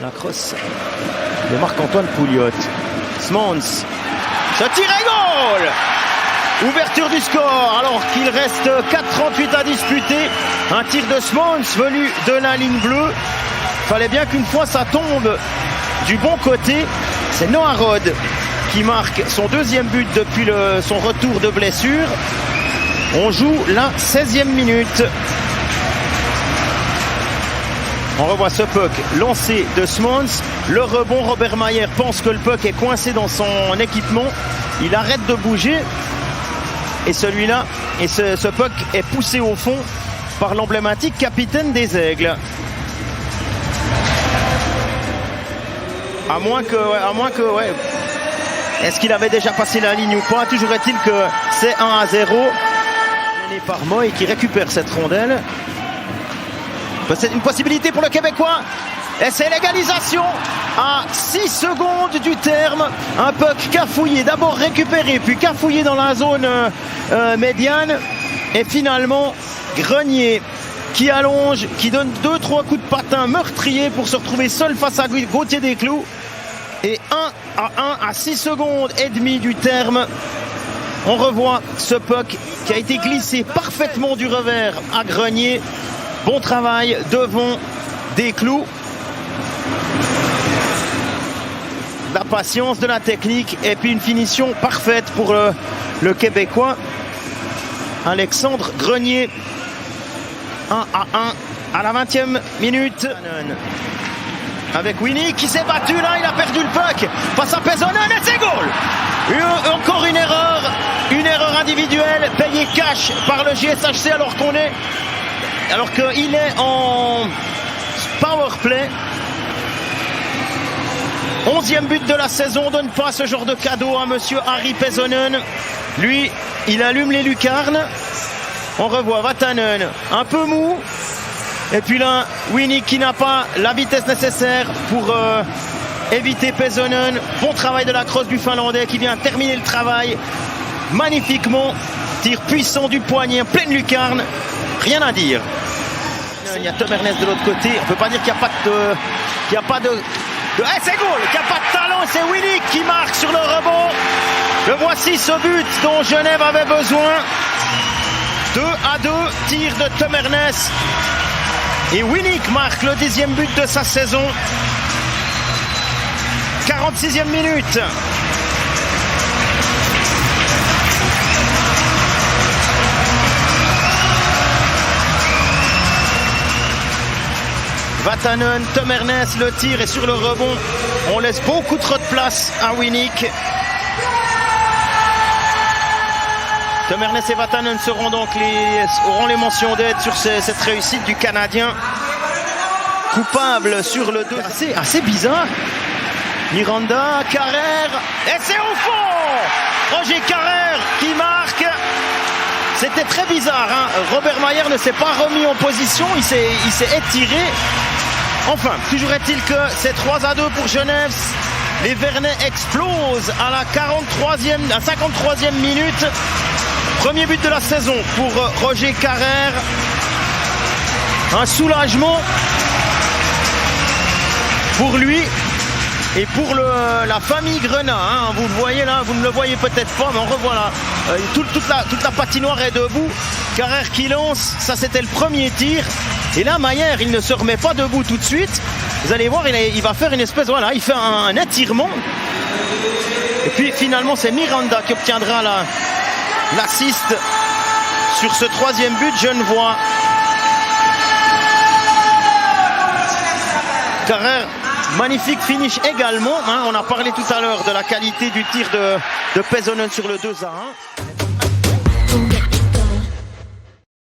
La crosse de Marc-Antoine Pouliot. Smons. Ce tir est goal! Ouverture du score alors qu'il reste 4,38 à disputer. Un tir de Smons venu de la ligne bleue. Fallait bien qu'une fois ça tombe du bon côté. C'est Noah Rod qui marque son deuxième but depuis son retour de blessure. On joue la 16e minute. On revoit ce puck lancé de Smons. Le rebond, Robert Mayer pense que le puck est coincé dans son équipement. Il arrête de bouger. Et celui-là, ce puck est poussé au fond par l'emblématique capitaine des Aigles. À moins que, ouais. Est-ce qu'il avait déjà passé la ligne ou pas? Toujours est-il que c'est 1-0. Mené par Moy qui récupère cette rondelle. C'est une possibilité pour le Québécois. Et c'est l'égalisation à 6 secondes du terme. Un puck cafouillé, d'abord récupéré, puis cafouillé dans la zone médiane. Et finalement, Grenier qui allonge, qui donne 2-3 coups de patin meurtriers pour se retrouver seul face à Gauthier Desclous. Et 1-1 à 6 secondes et demie du terme. On revoit ce puck qui a été glissé parfaitement du revers à Grenier. Bon travail devant Desclous. La patience, de la technique et puis une finition parfaite pour le Québécois. Alexandre Grenier. 1-1 à la 20e minute. Avec Winnie qui s'est battu là, il a perdu le puck. Face à Pesonen et c'est goal. Encore une erreur individuelle payée cash par le JSHC alors qu'il est en power play. 11e but de la saison, donne pas ce genre de cadeau à monsieur Harry Pesonen. Lui, il allume les lucarnes. On revoit Vatanen un peu mou. Et puis là, Winnie qui n'a pas la vitesse nécessaire pour éviter Pesonen. Bon travail de la crosse du Finlandais qui vient terminer le travail magnifiquement. Tir puissant du poignet, en pleine lucarne. Rien à dire. Il y a Tom Ernest de l'autre côté. On ne peut pas dire qu'il n'y a pas de... c'est goal, qu'il n'y a pas de talent. C'est Winnie qui marque sur le rebond. Le voici ce but dont Genève avait besoin. 2-2, tir de Tom Ernest. Et Winnick marque le 10e but de sa saison. 46e minute. Vatanen, Tom Ernest, le tir est sur le rebond. On laisse beaucoup trop de place à Winnick. Tom Ernest et Vatanen seront donc auront les mentions d'aide sur cette réussite du Canadien. Coupable sur le 2. Assez bizarre. Miranda, Carrère, et c'est au fond! Roger Carrère qui marque. C'était très bizarre, hein. Robert Mayer ne s'est pas remis en position, il s'est étiré. Enfin, toujours est-il que c'est 3-2 pour Genève. Les Vernets explosent à la 53e minute. Premier but de la saison pour Roger Carrère. Un soulagement pour lui et pour la famille Grenat. Hein. Vous le voyez là, vous ne le voyez peut-être pas, mais on revoit là. Toute la patinoire est debout. Carrère qui lance, ça c'était le premier tir. Et là, Mayer, il ne se remet pas debout tout de suite. Vous allez voir, il va faire une espèce, voilà, il fait un étirement. Et puis finalement, c'est Miranda qui obtiendra l'assist sur ce 3e but genevois. Carrère, magnifique finish également. Hein. On a parlé tout à l'heure de la qualité du tir de Pesonen sur le 2-1.